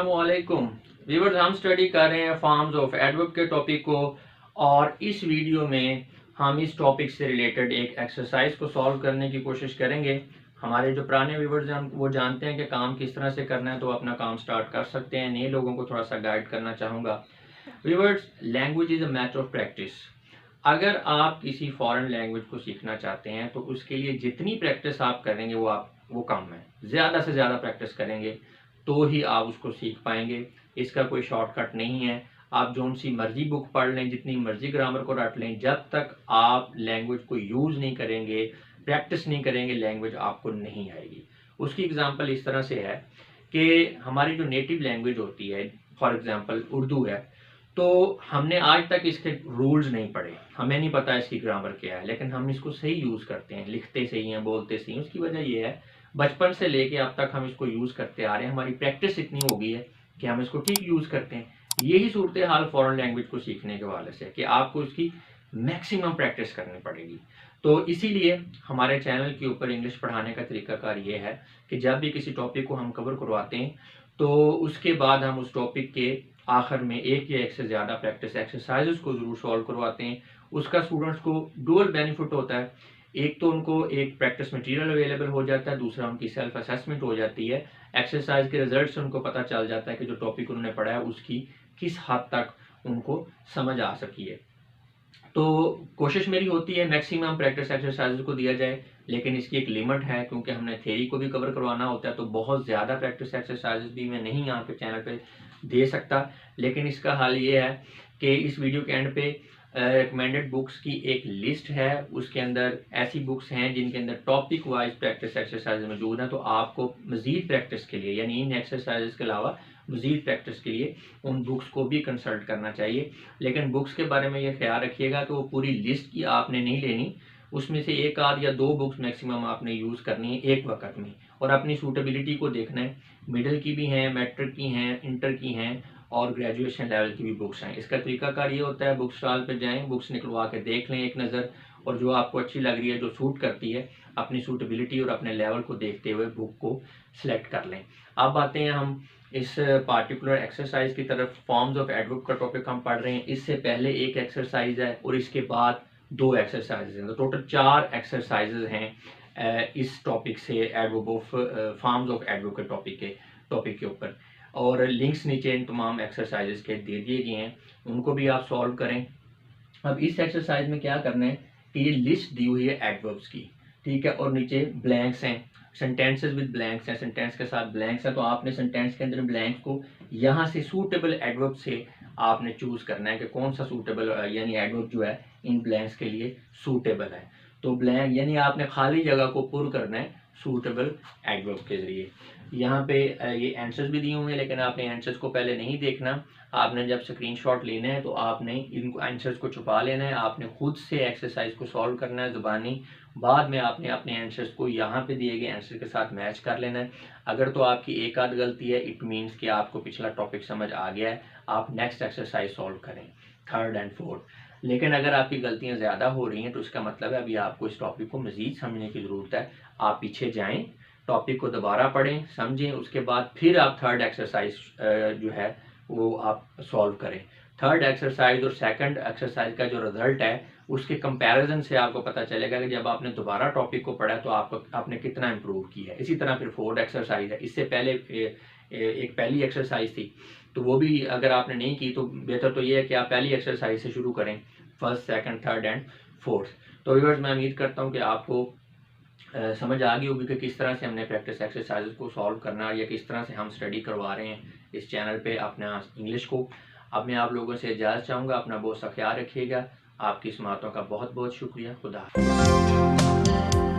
अस्सलामुअलैकुम व्यूअर्स, हम स्टडी कर रहे हैं फॉर्म्स ऑफ एडवर्ब के टॉपिक को। और इस वीडियो में हम इस टॉपिक से रिलेटेड एक एक्सरसाइज को सॉल्व करने की कोशिश करेंगे। हमारे जो पुराने व्यूअर्स हैं वो जानते हैं कि काम किस तरह से करना है, तो अपना काम स्टार्ट कर सकते हैं। नए लोगों को थोड़ा सा गाइड करना चाहूँगा। Viewers, language is a matter of practice. अगर आप किसी फॉरेन लैंग्वेज को सीखना चाहते हैं तो उसके लिए जितनी प्रैक्टिस आप करेंगे वो कम है। ज़्यादा से ज़्यादा प्रैक्टिस करेंगे तो ही आप उसको सीख पाएंगे। इसका कोई शॉर्टकट नहीं है। आप जो सी मर्जी बुक पढ़ लें, जितनी मर्जी ग्रामर को रट लें, जब तक आप लैंग्वेज को यूज़ नहीं करेंगे, प्रैक्टिस नहीं करेंगे, लैंग्वेज आपको नहीं आएगी। उसकी एग्जांपल इस तरह से है कि हमारी जो नेटिव लैंग्वेज होती है, फॉर एग्जांपल उर्दू है, तो हमने आज तक इसके रूल्स नहीं पढ़े, हमें नहीं पता इसकी ग्रामर क्या है, लेकिन हम इसको सही यूज़ करते हैं, लिखते सही हैं, बोलते सही हैं। उसकी वजह यह है, बचपन से लेके अब तक हम इसको यूज़ करते आ रहे हैं। हमारी प्रैक्टिस इतनी हो गई है कि हम इसको ठीक यूज़ करते हैं। यही सूरत हाल फॉरेन लैंग्वेज को सीखने के हवाले से कि आपको इसकी मैक्सिमम प्रैक्टिस करनी पड़ेगी। तो इसीलिए हमारे चैनल के ऊपर इंग्लिश पढ़ाने का तरीकाकार ये है कि जब भी किसी टॉपिक को हम कवर करवाते हैं तो उसके बाद हम उस टॉपिक के आखिर में एक या एक से ज़्यादा प्रैक्टिस एक्सरसाइजेस को ज़रूर सॉल्व करवाते हैं। उसका स्टूडेंट्स को डुअल बेनिफिट होता है। एक तो उनको एक प्रैक्टिस मटेरियल अवेलेबल हो जाता है, दूसरा उनकी सेल्फ असेसमेंट हो जाती है। एक्सरसाइज के रिजल्ट से उनको पता चल जाता है कि जो टॉपिक उन्होंने पढ़ा है उसकी किस हद तक उनको समझ आ सकी है। तो कोशिश मेरी होती है मैक्सिमम प्रैक्टिस एक्सरसाइज को दिया जाए, लेकिन इसकी एक लिमिट है क्योंकि हमने थ्योरी को भी कवर करवाना होता है। तो बहुत ज़्यादा प्रैक्टिस एक्सरसाइज भी मैं नहीं यहाँ पे चैनल पे दे सकता, लेकिन इसका हल ये है कि इस वीडियो के एंड पे रिकमेंडेड बुक्स की एक लिस्ट है। उसके अंदर ऐसी बुक्स हैं जिनके अंदर टॉपिक वाइज प्रैक्टिस एक्सरसाइज मौजूद हैं। तो आपको मज़ीद प्रैक्टिस के लिए, यानी इन एक्सरसाइज के अलावा मज़ीद प्रैक्टिस के लिए उन बुक्स को भी कंसल्ट करना चाहिए। लेकिन बुक्स के बारे में ये ख्याल रखिएगा कि वो पूरी लिस्ट की आपने नहीं लेनी, उसमें से एक आध या दो बुक्स मैक्सिमम आपने यूज़ करनी है एक वक्त में, और अपनी सूटेबिलिटी को देखना है। मिडिल की भी हैं, मैट्रिक की हैं, इंटर की हैं और ग्रेजुएशन लेवल की भी बुक्स हैं। इसका तरीकाकार ये होता है, बुक स्टॉल पे जाएं, बुक्स निकलवा के देख लें एक नज़र, और जो आपको अच्छी लग रही है, जो सूट करती है, अपनी सूटेबिलिटी और अपने लेवल को देखते हुए बुक को सिलेक्ट कर लें। अब आते हैं हम इस पार्टिकुलर एक्सरसाइज की तरफ। फॉर्म्स ऑफ एडवर्ब का टॉपिक हम पढ़ रहे हैं। इससे पहले एक एक्सरसाइज है और इसके बाद दो एक्सरसाइजेज हैं। तो टोटल 4 एक्सरसाइजेज हैं इस टॉपिक से, adverb of forms of adverb के टॉपिक के ऊपर। और लिंक्स नीचे इन तमाम एक्सरसाइजेज के दे दिए गए हैं, उनको भी आप सॉल्व करें। अब इस एक्सरसाइज में क्या करना है कि ये लिस्ट दी हुई है एडवर्ब्स की, ठीक है, और नीचे ब्लैंक्स हैं, सेंटेंसेस विद ब्लैंक्स हैं, सेंटेंस के साथ ब्लैंक्स हैं। तो आपने सेंटेंस के अंदर ब्लैंक्स को यहाँ से सूटेबल एडवर्ब से आपने चूज करना है कि कौन सा सूटेबल यानी एडवर्ब जो है इन ब्लैंक्स के लिए सूटेबल है। तो ब्लैंक यानी आपने खाली जगह को पुर करना है सूटेबल एडवर्ब के जरिए। यहाँ पे ये आंसर्स भी दिए हुए हैं, लेकिन आपने आंसर्स को पहले नहीं देखना। आपने जब स्क्रीनशॉट लेना है तो आपने इन आंसर्स को छुपा लेना है, आपने खुद से एक्सरसाइज को सॉल्व करना है ज़ुबानी। बाद में आपने अपने आंसर्स को यहाँ पे दिए गए आंसर के साथ मैच कर लेना है। अगर तो आपकी एक आध गलती है, इट मीन्स कि आपको पिछला टॉपिक समझ आ गया है, आप नेक्स्ट एक्सरसाइज सॉल्व करें, थर्ड एंड फोर्थ। लेकिन अगर आपकी गलतियाँ ज़्यादा हो रही हैं तो इसका मतलब है अभी आपको इस टॉपिक को मज़ीद समझने की ज़रूरत है। आप पीछे जाएँ, टॉपिक को दोबारा पढ़ें, समझें, उसके बाद फिर आप थर्ड एक्सरसाइज जो है वो आप सॉल्व करें। थर्ड एक्सरसाइज और सेकंड एक्सरसाइज का जो रिजल्ट है उसके कंपैरिजन से आपको पता चलेगा कि जब आपने दोबारा टॉपिक को पढ़ा तो आपने कितना इम्प्रूव किया है। इसी तरह फिर फोर्थ एक्सरसाइज है। इससे पहले एक पहली एक्सरसाइज थी, तो वो भी अगर आपने नहीं की तो बेहतर तो ये है कि आप पहली एक्सरसाइज से शुरू करें, first, second, third and fourth. तो व्यूअर्स, मैं उम्मीद करता हूँ कि आपको समझ आ गई होगी कि किस तरह से हमने प्रैक्टिस एक्सरसाइज को सॉल्व करना है या किस तरह से हम स्टडी करवा रहे हैं इस चैनल पे अपना इंग्लिश को। अब मैं आप लोगों से इजाज़त चाहूँगा। अपना बहुत सा ख्याल रखिएगा। आपकी समातों का बहुत बहुत शुक्रिया। खुदा हाफ़िज़।